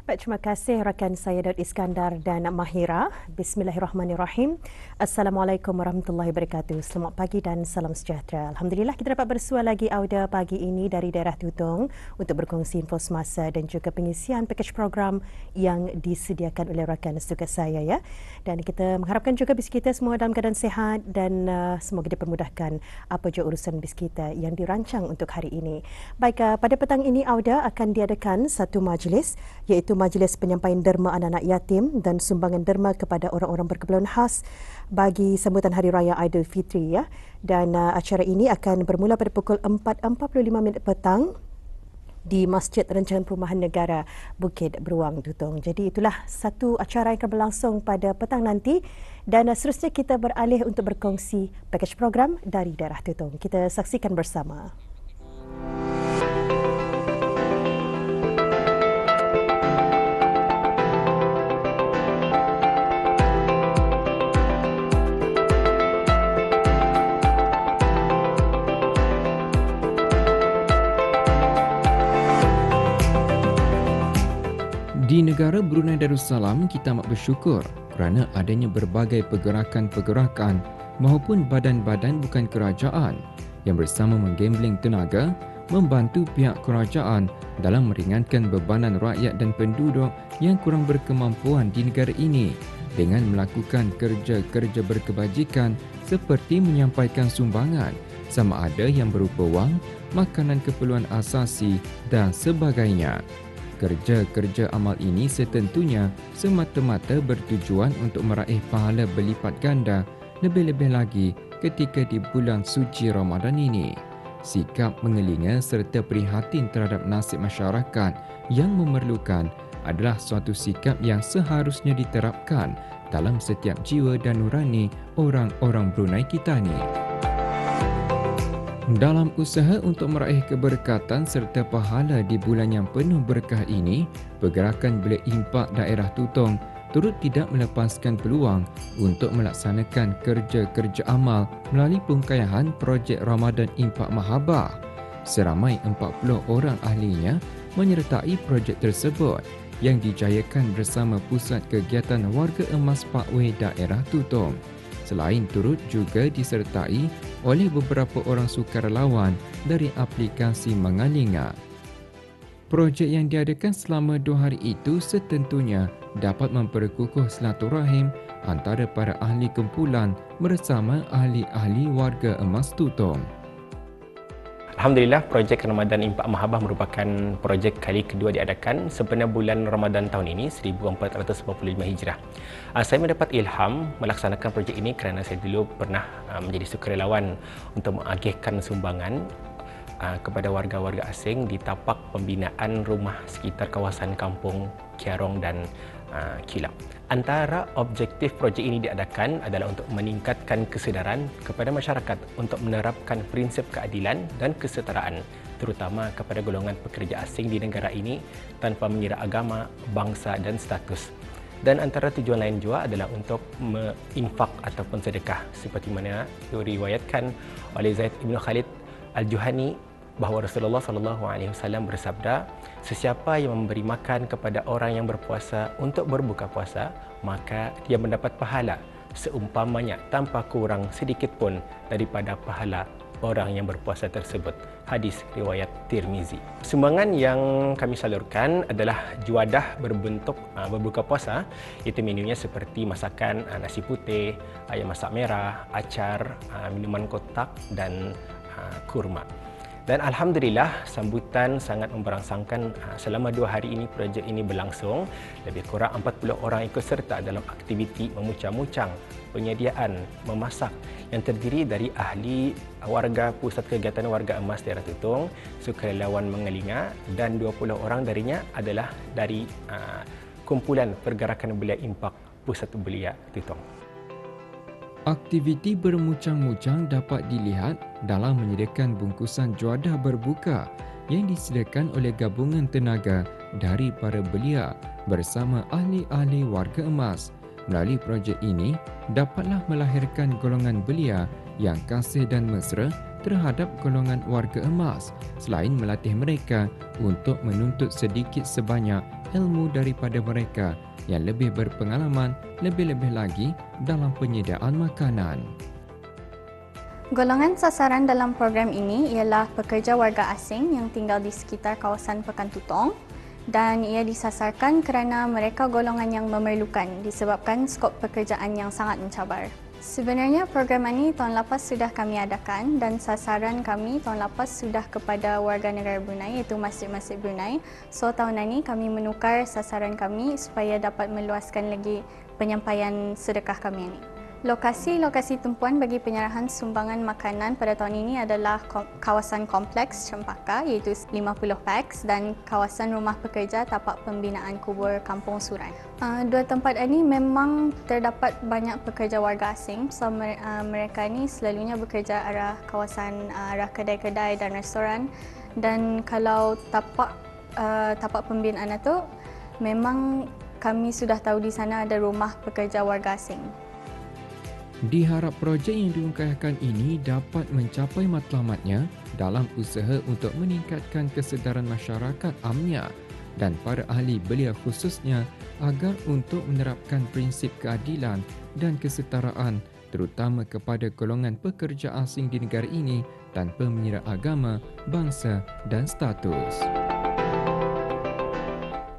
Baik, terima kasih rakan saya Daud Iskandar dan Mahira. Bismillahirrahmanirrahim. Assalamualaikum warahmatullahi wabarakatuh. Selamat pagi dan salam sejahtera. Alhamdulillah kita dapat bersua lagi Auda pagi ini dari daerah Tutong untuk berkongsi info semasa dan juga pengisian pakej program yang disediakan oleh rakan setugas saya ya. Dan kita mengharapkan juga bis kita semua dalam keadaan sihat dan semoga dipermudahkan apa je urusan bis kita yang dirancang untuk hari ini. Baik, pada petang ini Auda akan diadakan satu majlis iaitu Majlis Penyampaian Derma Anak-anak Yatim dan Sumbangan Derma kepada orang-orang berkeperluan khas bagi sambutan Hari Raya Aidilfitri ya. Dan acara ini akan bermula pada pukul 4.45 petang di Masjid Rancangan Perumahan Negara Bukit Beruang Tutong. Jadi itulah satu acara yang akan berlangsung pada petang nanti dan seterusnya kita beralih untuk berkongsi pakej program dari daerah Tutong. Kita saksikan bersama. Di negara Brunei Darussalam, kita amat bersyukur kerana adanya berbagai pergerakan-pergerakan maupun badan-badan bukan kerajaan yang bersama menggambling tenaga membantu pihak kerajaan dalam meringankan bebanan rakyat dan penduduk yang kurang berkemampuan di negara ini dengan melakukan kerja-kerja berkebajikan seperti menyampaikan sumbangan sama ada yang berupa wang, makanan keperluan asasi dan sebagainya. Kerja-kerja amal ini setentunya semata-mata bertujuan untuk meraih pahala berlipat ganda lebih-lebih lagi ketika di bulan suci Ramadan ini. Sikap mengelinga serta prihatin terhadap nasib masyarakat yang memerlukan adalah suatu sikap yang seharusnya diterapkan dalam setiap jiwa dan nurani orang-orang Brunei kita ni. Dalam usaha untuk meraih keberkatan serta pahala di bulan yang penuh berkah ini, Pergerakan Bilik Impak Daerah Tutong turut tidak melepaskan peluang untuk melaksanakan kerja-kerja amal melalui pengkayahan projek Ramadan Impak Mahabah. Seramai 40 orang ahlinya menyertai projek tersebut yang dijayakan bersama Pusat Kegiatan Warga Emas Parkway Daerah Tutong. Selain turut juga disertai oleh beberapa orang sukarelawan dari aplikasi Mengalinga. Projek yang diadakan selama 2 hari itu setentunya dapat memperkukuh silaturahim antara para ahli kumpulan bersama ahli-ahli warga emas Tutong. Alhamdulillah, projek Ramadan Impak Mahabah merupakan projek kali kedua diadakan sempena bulan Ramadan tahun ini 1445 Hijrah. Saya mendapat ilham melaksanakan projek ini kerana saya dulu pernah menjadi sukarelawan untuk mengagihkan sumbangan kepada warga-warga asing di tapak pembinaan rumah sekitar kawasan kampung Kiarong dan Kilang. Antara objektif projek ini diadakan adalah untuk meningkatkan kesedaran kepada masyarakat untuk menerapkan prinsip keadilan dan kesetaraan terutama kepada golongan pekerja asing di negara ini tanpa mengira agama, bangsa dan status. Dan antara tujuan lain juga adalah untuk menginfak ataupun sedekah seperti mana diriwayatkan oleh Zaid bin Khalid Al-Juhani bahawa Rasulullah SAW bersabda, sesiapa yang memberi makan kepada orang yang berpuasa untuk berbuka puasa, maka dia mendapat pahala seumpamanya tanpa kurang sedikit pun daripada pahala orang yang berpuasa tersebut. Hadis riwayat Tirmizi. Sumbangan yang kami salurkan adalah juadah berbentuk berbuka puasa, iaitu menunya seperti masakan nasi putih, ayam masak merah, acar, minuman kotak dan kurma. Dan Alhamdulillah, sambutan sangat memberangsangkan selama 2 hari ini projek ini berlangsung. Lebih kurang 40 orang ikut serta dalam aktiviti memucang-mucang, penyediaan, memasak yang terdiri dari ahli warga Pusat Kegiatan Warga Emas Daerah Tutong, sukarelawan Mengalinga dan 20 orang darinya adalah dari kumpulan Pergerakan Belia Impak Pusat Belia Tutong. Aktiviti bermucang-mucang dapat dilihat dalam menyediakan bungkusan juadah berbuka yang disediakan oleh gabungan tenaga dari para belia bersama ahli-ahli warga emas. Melalui projek ini, dapatlah melahirkan golongan belia yang kasih dan mesra terhadap golongan warga emas selain melatih mereka untuk menuntut sedikit sebanyak ilmu daripada mereka yang lebih berpengalaman, lebih-lebih lagi dalam penyediaan makanan. Golongan sasaran dalam program ini ialah pekerja warga asing yang tinggal di sekitar kawasan Pekan Tutong dan ia disasarkan kerana mereka golongan yang memerlukan disebabkan skop pekerjaan yang sangat mencabar. Sebenarnya program ini tahun lepas sudah kami adakan dan sasaran kami tahun lepas sudah kepada warga negara Brunei iaitu masjid-masjid Brunei. So tahun ini kami menukar sasaran kami supaya dapat meluaskan lagi penyampaian sedekah kami ini. Lokasi-lokasi tumpuan bagi penyerahan sumbangan makanan pada tahun ini adalah kawasan kompleks Cempaka iaitu 50 pax dan kawasan rumah pekerja tapak pembinaan kubur Kampung Surai. Dua tempat ini memang terdapat banyak pekerja warga asing. So mereka ini selalunya bekerja arah kawasan arah kedai-kedai dan restoran dan kalau tapak pembinaan itu memang kami sudah tahu di sana ada rumah pekerja warga asing. Diharap projek yang diungkapkan ini dapat mencapai matlamatnya dalam usaha untuk meningkatkan kesedaran masyarakat amnya dan para ahli belia khususnya agar untuk menerapkan prinsip keadilan dan kesetaraan terutama kepada golongan pekerja asing di negara ini tanpa mengira agama, bangsa dan status.